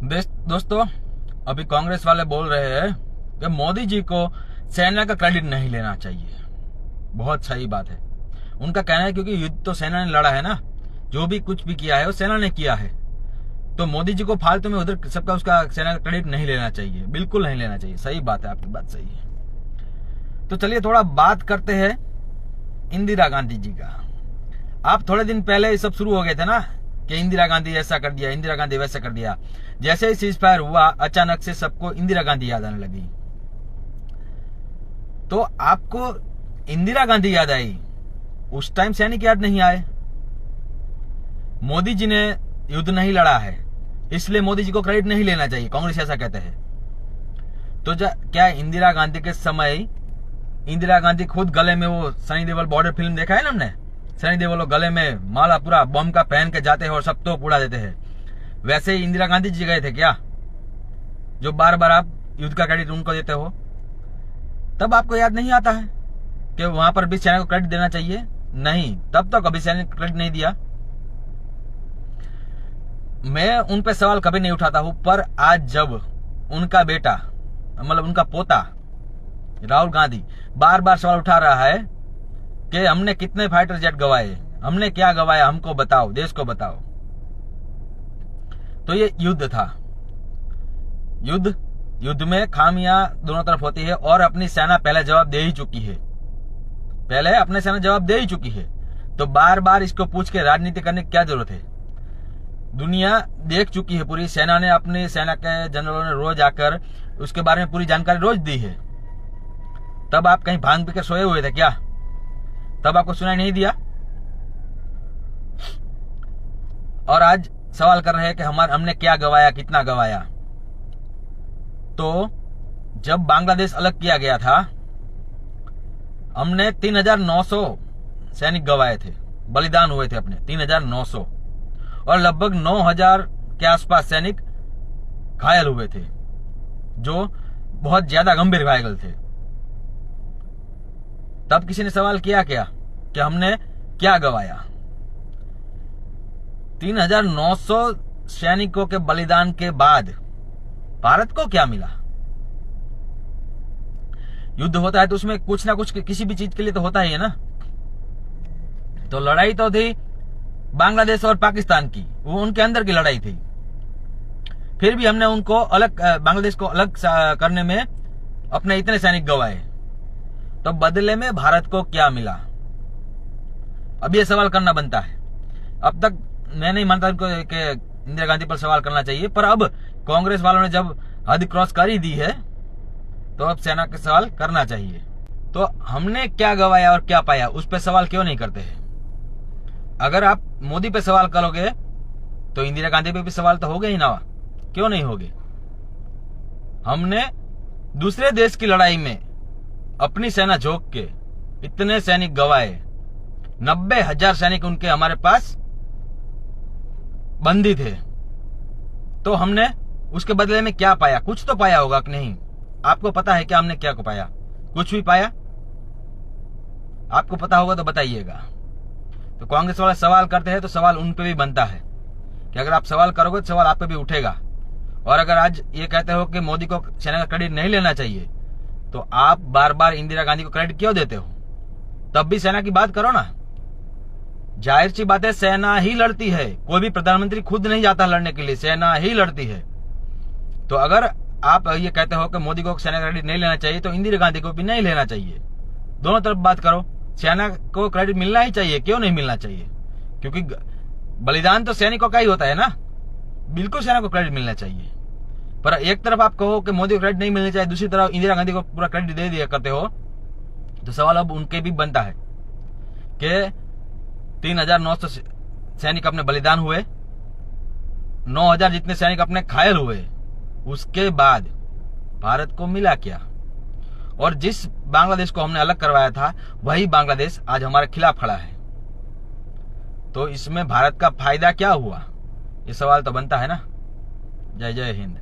दोस्तों, अभी कांग्रेस वाले बोल रहे हैं कि मोदी जी को सेना का क्रेडिट नहीं लेना चाहिए। बहुत सही बात है। उनका कहना है क्योंकि युद्ध तो सेना ने लड़ा है ना, जो भी कुछ भी किया है वो सेना ने किया है। तो मोदी जी को फालतू में उधर सबका उसका सेना का क्रेडिट नहीं लेना चाहिए, बिल्कुल नहीं लेना चाहिए। सही बात है, आपकी बात सही है। तो चलिए थोड़ा बात करते हैं इंदिरा गांधी जी का। आप थोड़े दिन पहले ये सब शुरू हो गए थे ना कि इंदिरा गांधी ऐसा कर दिया, इंदिरा गांधी वैसा कर दिया। जैसे ही सीज फायर हुआ, अचानक से सबको इंदिरा गांधी याद आने लगी। तो आपको इंदिरा गांधी याद आई, उस टाइम सैनिक याद नहीं आए। मोदी जी ने युद्ध नहीं लड़ा है, इसलिए मोदी जी को क्रेडिट नहीं लेना चाहिए, कांग्रेस ऐसा कहते हैं। तो क्या इंदिरा गांधी के समय इंदिरा गांधी खुद गले में वो सनी देओल बॉर्डर फिल्म देखा है ना हमने, सनी देओल गले में माला पूरा बम का पहन के जाते हैं और सब तो उड़ा देते हैं। वैसे ही इंदिरा गांधी जी गए थे क्या, जो बार बार आप युद्ध का क्रेडिट उनको देते हो? तब आपको याद नहीं आता है कि वहां पर भी सेना को क्रेडिट देना चाहिए? नहीं, तब तो कभी सेना को क्रेडिट नहीं दिया। मैं उन पे सवाल कभी नहीं उठाता हूं, पर आज जब उनका बेटा मतलब उनका पोता राहुल गांधी बार बार सवाल उठा रहा है कि हमने कितने फाइटर जेट गवाए, हमने क्या गवाया, हमको बताओ, देश को बताओ। तो ये युद्ध था। युद्ध में खामियां दोनों तरफ होती है और अपनी सेना पहले जवाब दे ही चुकी है, पहले अपने सेना जवाब दे ही चुकी है। तो बार बार इसको पूछ के राजनीति करने की क्या जरूरत है? दुनिया देख चुकी है, पूरी सेना ने, अपनी सेना के जनरलों ने रोज आकर उसके बारे में पूरी जानकारी रोज दी है। तब आप कहीं भांग पीकर सोए हुए थे क्या? तब आपको सुनाई नहीं दिया? और आज सवाल कर रहे हैं कि हमने क्या गवाया, कितना गवाया। तो जब बांग्लादेश अलग किया गया था, हमने 3,900 सैनिक गवाए थे, बलिदान हुए थे अपने 3,900, और लगभग 9,000 के आसपास सैनिक घायल हुए थे, जो बहुत ज्यादा गंभीर घायल थे। तब किसी ने सवाल किया क्या कि हमने क्या गवाया? 3,900 सैनिकों के बलिदान के बाद भारत को क्या मिला? युद्ध होता है तो उसमें कुछ ना कुछ किसी भी चीज के लिए तो होता ही है ना। तो लड़ाई तो थी बांग्लादेश और पाकिस्तान की, वो उनके अंदर की लड़ाई थी। फिर भी हमने उनको अलग, बांग्लादेश को अलग करने में अपने इतने सैनिक गवाए, तो बदले में भारत को क्या मिला? अब ये सवाल करना बनता है। अब तक मैं नहीं मानता कि इंदिरा गांधी पर सवाल करना चाहिए, पर अब कांग्रेस वालों ने जब हद क्रॉस कर ही दी है तो अब सेना के सवाल करना चाहिए। तो हमने क्या गवाया और क्या पाया, उस पर सवाल क्यों नहीं करते हैं? अगर आप मोदी पे सवाल करोगे तो इंदिरा गांधी पे भी सवाल तो होगे ही ना, क्यों नहीं होगे? हमने दूसरे देश की लड़ाई में अपनी सेना झोंक के इतने सैनिक गवाए, 90,000 सैनिक उनके हमारे पास बंदी थे। तो हमने उसके बदले में क्या पाया? कुछ तो पाया होगा कि नहीं? आपको पता है क्या हमने क्या को पाया? कुछ भी पाया? आपको पता होगा तो बताइएगा। तो कांग्रेस वाले सवाल करते हैं तो सवाल उन पे भी बनता है कि अगर आप सवाल करोगे तो सवाल आप पे भी उठेगा। और अगर आज ये कहते हो कि मोदी को सेना का क्रेडिट नहीं लेना चाहिए, तो आप बार बार इंदिरा गांधी को क्रेडिट क्यों देते हो? तब भी सेना की बात करो ना। जाहिर सी बात है, सेना ही लड़ती है, कोई भी प्रधानमंत्री खुद नहीं जाता लड़ने के लिए, सेना ही लड़ती है। तो अगर आप ये कहते हो कि मोदी को सेना का क्रेडिट नहीं लेना चाहिए, तो इंदिरा गांधी को भी नहीं लेना चाहिए। दोनों तरफ बात करो। सेना को क्रेडिट मिलना ही चाहिए, क्यों नहीं मिलना चाहिए? क्योंकि बलिदान तो सैनिकों का ही होता है ना। बिल्कुल सेना को क्रेडिट मिलना चाहिए। पर एक तरफ आप कहो कि मोदी को क्रेडिट नहीं मिलना चाहिए, दूसरी तरफ इंदिरा गांधी को पूरा क्रेडिट दे दिया करते हो, तो सवाल अब उनके भी बनता है कि 3,900 सैनिक अपने बलिदान हुए, 9,000 जितने सैनिक अपने घायल हुए, उसके बाद भारत को मिला क्या? और जिस बांग्लादेश को हमने अलग करवाया था, वही बांग्लादेश आज हमारे खिलाफ खड़ा है। तो इसमें भारत का फायदा क्या हुआ? ये सवाल तो बनता है ना। जय जय हिंद।